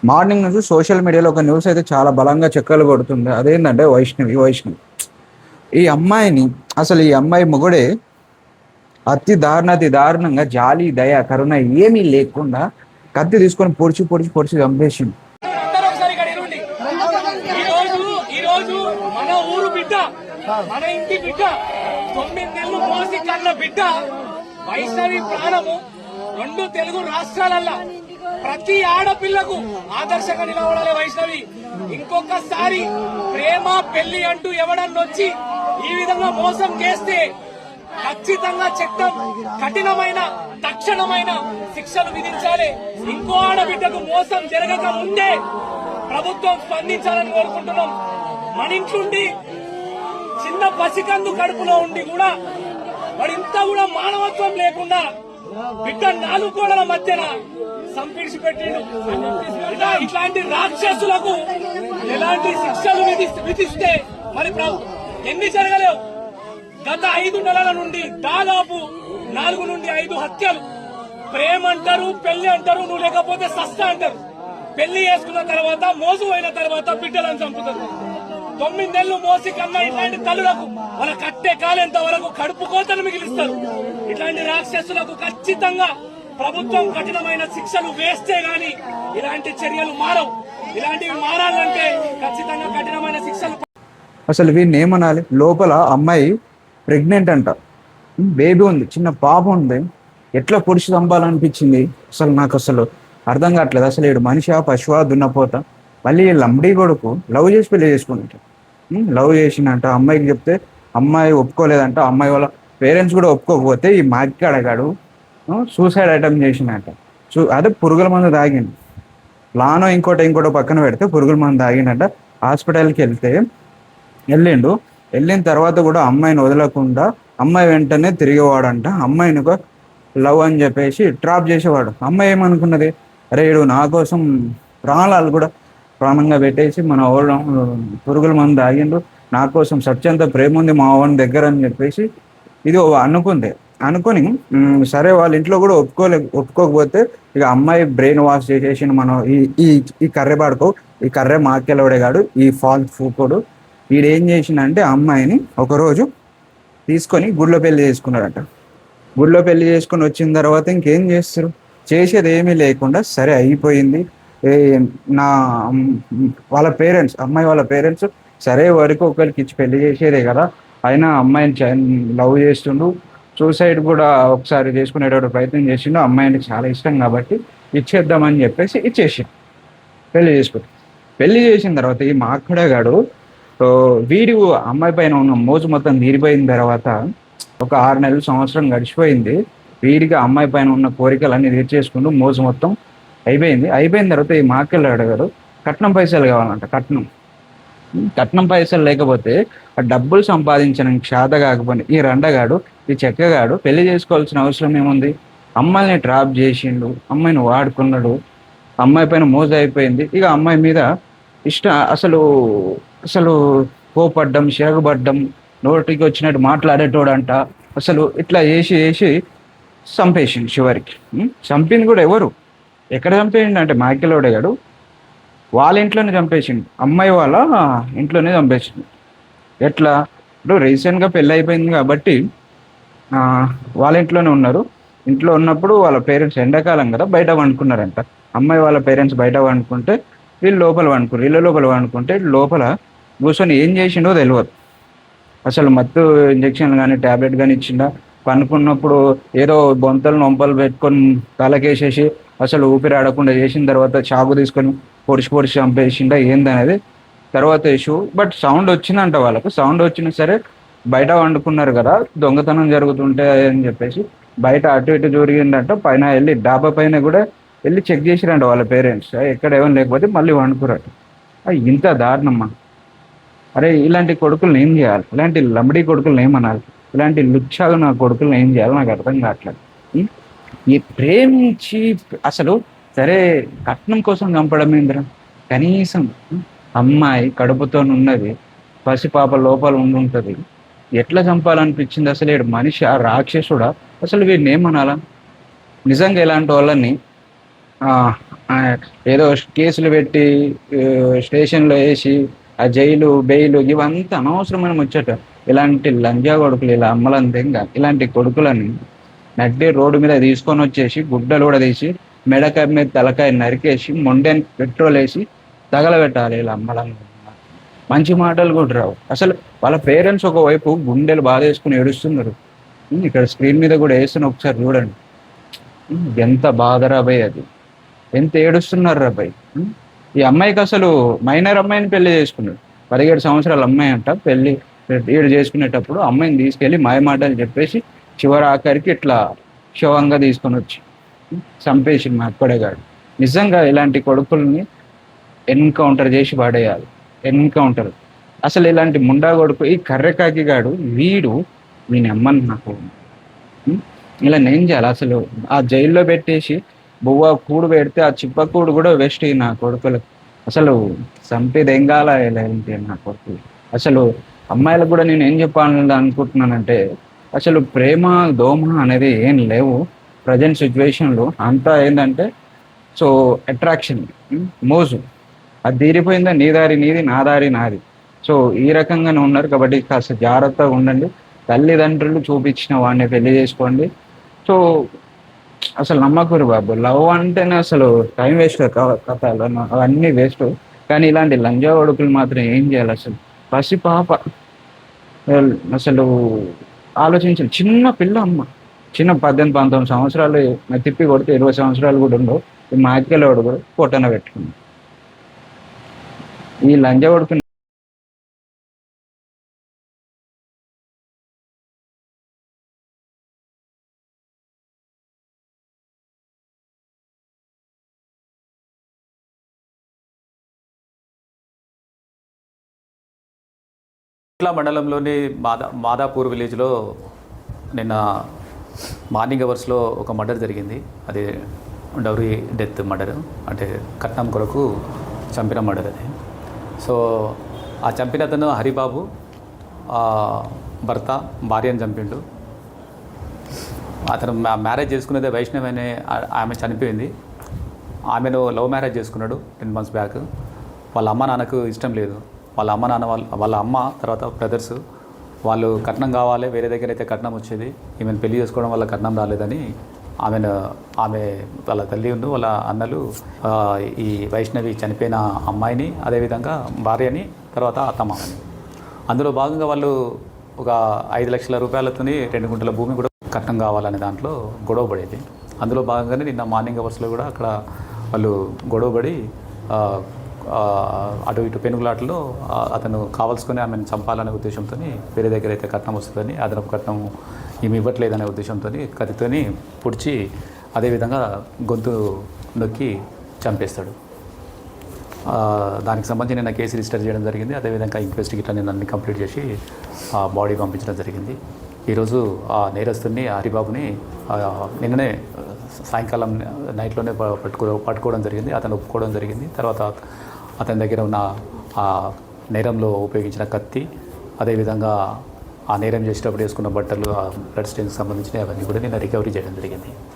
Morning నుంచి social మీడియాలో ఒక న్యూస్ అయితే చాలా బలంగా చెక్కలు కొడుతుంది. అదేంటంటే వైష్ణవి ఈ అమ్మాయిని, అసలు ఈ అమ్మాయి మొగుడే అతి దారుణంగా జాలి దయ కరుణ ఏమీ లేకుండా కత్తి తీసుకొని పొడిచి పొడిచి పొడిచి చంపేసింది. మన ఊరు బిడ్డ, మన ఇంటి బిడ్డ, 9 నెలలు మోసి కన్న బిడ్డ వైష్ణవి ప్రాణము 2 తెలుగు రాష్ట్రాలల్లా ప్రతి ఆడపిల్లకు ఆదర్శంగా నిలబడాలి వైష్ణవి. ఇంకొకసారి ప్రేమ పెళ్లి అంటూ ఎవడన్నొచ్చి ఈ విధంగా మోసం చేస్తే ఖచ్చితంగా చట్టం కఠినమైన తక్షణమైన శిక్షలు విధించాలి. ఇంకో ఆడబిడ్డకు మోసం జరగక ముందే ప్రభుత్వం స్పందించాలని కోరుకుంటున్నాం. మన ఇంట్లుండి చిన్న పసికందు కడుపులో ఉండి కూడా వాడు ఇంత కూడా మానవత్వం లేకుండా బిడ్డ 4 గోడల మధ్యన సంపిడిచి పెట్టిండు. ఇట్లాంటి రాక్షసులకు ఎలాంటి శిక్షలు విధిస్తే మరి ఎన్ని జరగలేవు. గత 5 నెలల నుండి దాదాపు 4 నుండి 5 హత్యలు. ప్రేమ అంటారు, పెళ్లి అంటారు, నువ్వు లేకపోతే సస్తా అంటారు. పెళ్లి చేసుకున్న తర్వాత, మోసు అయిన తర్వాత బిడ్డలను చంపుతారు. 9 నెలలు మోసి కన్నా ఇట్లాంటి తల్లులకు వాళ్ళ కట్టే కాలేంత వరకు కడుపు కోతను మిగిలిస్తారు. ఇట్లాంటి రాక్షసులకు ఖచ్చితంగా ప్రభుత్వం కఠినమైన శిక్షలు వేస్తే గాని ఇలాంటి చర్యలు మారవు. ఇలాంటివి మారాలంటే ఖచ్చితంగా కఠినమైన శిక్షలు. అసలు వీడిని ఏమనాలి? లోపల అమ్మాయి ప్రెగ్నెంట్ అంట, బేబీ ఉంది, చిన్న పాప ఉంది. ఎట్లా పొడిచి చంపాలనిపించింది అసలు నాకు అసలు అర్థం కావట్లేదు. అసలు వీడు మనిషి పశువా దున్నపోత. మళ్ళీ లంబడి కొడుకు లవ్ చేసి పెళ్లి చేసుకున్నట్టు. లవ్ చేసినట్ట అమ్మాయికి చెప్తే అమ్మాయి ఒప్పుకోలేదంట. అమ్మాయి వాళ్ళ పేరెంట్స్ కూడా ఒప్పుకోకపోతే ఈ మాకి అడగాడు సూసైడ్ అటెంప్ట్ చేసినట్ట. అదే పురుగుల మందు తాగిండు. లానో ఇంకోటో పక్కన పెడితే పురుగుల మందు తాగిండట. హాస్పిటల్కి వెళ్ళిన తర్వాత కూడా అమ్మాయిని వదలకుండా అమ్మాయి వెంటనే తిరిగేవాడంట. అమ్మాయిని లవ్ అని చెప్పేసి ట్రాప్ చేసేవాడు. అమ్మాయి ఏమనుకున్నది, అరే వీడు నా కోసం ప్రాణాలు కూడా ప్రాణంగా పెట్టేసి మన ఓళ్ళ పురుగుల మందు తాగిండు, నా కోసం సత్యంత ప్రేమ ఉంది మా వాడి దగ్గర అని చెప్పేసి ఇది అనుకొని సరే వాళ్ళ ఇంట్లో కూడా ఒప్పుకోకపోతే ఇక అమ్మాయి బ్రెయిన్ వాష్ చేసేసి మనం ఈ కర్రె పాడుకో, ఈ కర్రె మాకెలవడేగాడు, ఈ ఫాల్స్ ఫూకోడు వీడేం చేసిందంటే అమ్మాయిని ఒకరోజు తీసుకొని గుడిలో పెళ్లి చేసుకున్నాడట. గుడిలో పెళ్లి చేసుకొని వచ్చిన తర్వాత ఇంకేం చేస్తారు, చేసేది ఏమీ లేకుండా సరే అయిపోయింది. నా అమ్మాయి వాళ్ళ పేరెంట్స్ సరే వరకు ఒకరికి ఇచ్చి పెళ్లి చేసేదే కదా, అయినా అమ్మాయిని లవ్ చేస్తుండు, సూసైడ్ కూడా ఒకసారి చేసుకునేటప్పుడు ప్రయత్నం చేసిండు, అమ్మాయిని చాలా ఇష్టం కాబట్టి ఇచ్చేద్దామని చెప్పేసి పెళ్లి చేసిన తర్వాత ఈ మాక్కడగాడు వీడి అమ్మాయి పైన ఉన్న మోజు మొత్తం తీరిపోయిన తర్వాత ఒక 6 నెలలు సంవత్సరం గడిచిపోయింది. వీడికి అమ్మాయి పైన ఉన్న కోరికలన్నీ తీర్చేసుకుంటూ మోజు మొత్తం అయిపోయిన తర్వాత ఈ మాకెళ్ళి అడగాడు కట్నం పైసలు కావాలంట. కట్నం పైసలు లేకపోతే ఆ డబ్బులు సంపాదించడానికి చేత కాకపోయినా ఈ రండగాడు, ఈ చెక్కగాడు పెళ్లి చేసుకోవాల్సిన అవసరం ఏముంది? అమ్మాయిని ట్రాప్ చేసిండు, అమ్మాయిని వాడుకున్నాడు, అమ్మాయి పైన మోజు అయిపోయింది. ఇక అమ్మాయి మీద అసలు కోపడ్డం, సిరగబడ్డం, నోటికి వచ్చినట్టు మాట్లాడేటోడంట. అసలు ఇట్లా చేసి చంపేసిండు. చివరికి చంపింది కూడా ఎక్కడ చంపేసిండు అంటే మాకెలోడగాడు వాళ్ళ ఇంట్లోనే చంపేసిండు, అమ్మాయి వాళ్ళ ఇంట్లోనే చంపేసిండు. ఎట్లా ఇప్పుడు రీసెంట్గా పెళ్ళి అయిపోయింది కాబట్టి వాళ్ళ ఇంట్లోనే ఉన్నారు. ఇంట్లో ఉన్నప్పుడు వాళ్ళ పేరెంట్స్ ఎండాకాలం కదా బయట వండుకున్నారంట. అమ్మాయి వాళ్ళ పేరెంట్స్ బయట వండుకుంటే వీళ్ళు లోపల వండుకుంటే లోపల కూర్చొని ఏం చేసిండో తెలియదు. అసలు మత్తు ఇంజక్షన్లు కానీ ట్యాబ్లెట్ కానీ ఇచ్చిండా, పనుకున్నప్పుడు ఏదో నొంపలు పెట్టుకొని తలకేసేసి అసలు ఊపిరి ఆడకుండా చేసిన తర్వాత చాకు తీసుకొని పొడిచి చంపేసిండా ఏందనేది తర్వాత ఇష్యూ. బట్ సౌండ్ వచ్చిందంట, వాళ్ళకు సౌండ్ వచ్చినా సరే బయట వండుకున్నారు కదా దొంగతనం జరుగుతుంటే అని చెప్పేసి బయట అటు ఇటు జరిగిందంట. పైన వెళ్ళి డాబా పైన కూడా వెళ్ళి చెక్ చేసిరంట వాళ్ళ పేరెంట్స్, ఎక్కడ ఏమైనా లేకపోతే మళ్ళీ వండుకురట. ఇంత దారుణమ్మా. అరే ఇలాంటి కొడుకులను ఏం చేయాలి? ఇలాంటి లంబడి కొడుకులను ఏమనాలి? ఇలాంటి లుచ్చాలు నా కొడుకులను ఏం చేయాలో నాకు అర్థం కావట్లేదు. ఈ ప్రేమించి అసలు సరే కట్నం కోసం చంపడం ఏంద్రా? కనీసం అమ్మాయి కడుపుతో ఉన్నది, పసిపాప లోపల ఉండుంటుంది, ఎట్లా చంపాలనిపించింది? అసలు వీడు మనిషి రాక్షసుడా? అసలు వీడిని ఏమనాలా? నిజంగా ఇలాంటి వాళ్ళని ఆ, ఆ, ఏదో కేసులు పెట్టి స్టేషన్లో వేసి ఆ జైలు బెయిలు ఇవంతా అనవసరమైన ముచ్చట. ఇలాంటి లంజా కొడుకులు ఇలా అమ్మలంతేంగా ఇలాంటి కొడుకులని నడ్డి రోడ్డు మీద తీసుకొని వచ్చేసి గుడ్డలు కూడా తీసి మెడకాయ మీద తలకాయ నరికేసి మొండెని పెట్రోల్ వేసి తగలబెట్టాలి ఇలా అమ్మలంగా. మంచి మాటలు కూడా రావు అసలు. వాళ్ళ పేరెంట్స్ ఒకవైపు గుండెలు బాధ వేసుకుని ఏడుస్తున్నారు. ఇక్కడ స్క్రీన్ మీద కూడా వేస్తున్న ఒకసారి చూడండి. ఎంత బాధరాబాయ్ అది. ఎంత ఏడుస్తున్నారు రాబాయ్. ఈ అమ్మాయికి అసలు మైనర్ అమ్మాయిని పెళ్లి చేసుకున్నాడు. 17 సంవత్సరాల అమ్మాయి అంట. పెళ్లి ఈడు చేసుకునేటప్పుడు అమ్మాయిని తీసుకెళ్లి మాయమాటలు చెప్పేసి చివరి ఆఖరికి ఇట్లా శవంగా తీసుకొని వచ్చి చంపేసి మా అక్కడేగాడు. నిజంగా ఇలాంటి కొడుకుల్ని ఎన్కౌంటర్ చేసి పడేయాలి. ఎన్కౌంటర్. అసలు ఇలాంటి ముండా కొడుకు ఈ కర్రెకాకి గాడు వీడు వీని అమ్మని నాకు ఇలా నేను చేయాలి అసలు. ఆ జైల్లో పెట్టేసి బువ్వ కూడు పెడితే ఆ చిప్పకూడు కూడా వేస్ట్ నా కొడుకులు. అసలు చంపి దెంగాల ఏంటి నా కొడుకులు. అసలు అమ్మాయిలకు కూడా నేను ఏం చెప్పాలని అనుకుంటున్నానంటే అసలు ప్రేమ దోమ అనేది ఏం లేవు ప్రజెంట్ సిచ్యువేషన్లో. అంతా ఏంటంటే సో అట్రాక్షన్, మోజు. అది తీరిపోయిందా నీ దారి నీది నా దారి నాది. సో ఈ రకంగానే ఉన్నారు కాబట్టి కాస్త జాగ్రత్తగా ఉండండి. తల్లిదండ్రులు చూపించిన వాడిని పెళ్లి చేసుకోండి. సో అసలు నమ్మకూరు బాబు. లవ్ అంటేనే అసలు టైం వేస్ట్ కథలు అవన్నీ వేస్ట్. కానీ ఇలాంటి లంజా కొడుకులు మాత్రం ఏం చేయాలి అసలు. పసి పాప అసలు ఆలోచించాలి. చిన్న పిల్ల అమ్మ, చిన్న 18 19 సంవత్సరాలు తిప్పి కొడితే 20 సంవత్సరాలు కూడా ఉండవు. ఈ మాకెళ్ళవాడు కూడా పొట్టన పెట్టుకుంది. ఈ లంజా కొడుకు ఇట్లా మండలంలోని మాదాపూర్ విలేజ్లో నిన్న మార్నింగ్ అవర్స్లో ఒక మర్డర్ జరిగింది. అది డౌరీ డెత్ మర్డర్, అంటే కట్నం కొరకు చంపిన మర్డర్ అది. సో ఆ చంపిన అతను హరిబాబు భర్త భార్యను చంపిండు. అతను మ్యారేజ్ చేసుకునేది వైష్ణవి అనే ఆమె చనిపోయింది. ఆమెను లవ్ మ్యారేజ్ చేసుకున్నాడు 10 months బ్యాక్. వాళ్ళ అమ్మ నాన్నకు ఇష్టం లేదు. వాళ్ళ అమ్మ నాన్న వాళ్ళ అమ్మ తర్వాత బ్రదర్స్ వాళ్ళు కట్నం కావాలి, వేరే దగ్గర అయితే కట్నం వచ్చేది, ఈమెను పెళ్లి చేసుకోవడం వల్ల కట్నం రాలేదని ఆమె వాళ్ళ తల్లి వాళ్ళ అన్నలు ఈ వైష్ణవి చనిపోయిన అమ్మాయిని, అదేవిధంగా భార్యని, తర్వాత అత్తమామని, అందులో భాగంగా వాళ్ళు ఒక 5 లక్షల రూపాయలతోని 2 గుంటల భూమి కూడా కట్నం కావాలనే దాంట్లో గొడవ పడేది. అందులో భాగంగానే నిన్న మార్నింగ్ అవర్స్లో కూడా అక్కడ వాళ్ళు గొడవపడి అటు ఇటు పెనుగులాటలో అతను కావాల్సుకొని ఆమెను చంపాలనే ఉద్దేశంతో, వేరే దగ్గర అయితే కట్నం వస్తుందని, అదనపు కట్నం ఏమి ఇవ్వట్లేదనే ఉద్దేశంతో కత్తితోని పొడిచి అదేవిధంగా గొంతు నొక్కి చంపేస్తాడు. దానికి సంబంధించి నిన్న కేసు రిజిస్టర్ చేయడం జరిగింది. అదేవిధంగా ఇన్వెస్టిగేషన్ నిన్న అన్ని కంప్లీట్ చేసి ఆ బాడీ పంపించడం జరిగింది. ఈరోజు ఆ నేరస్తుని హరిబాబుని నిన్ననే సాయంకాలం నైట్లోనే పట్టుకోవడం జరిగింది. అతను ఒప్పుకోవడం జరిగింది. తర్వాత అతని దగ్గర ఉన్న ఆ నేరంలో ఉపయోగించిన కత్తి, అదేవిధంగా ఆ నేరం చేసేటప్పుడు వేసుకున్న బట్టలు, ఆ బ్లడ్ స్టెయిన్కి సంబంధించినవి అవన్నీ కూడా నిన్న రికవరీ చేయడం జరిగింది.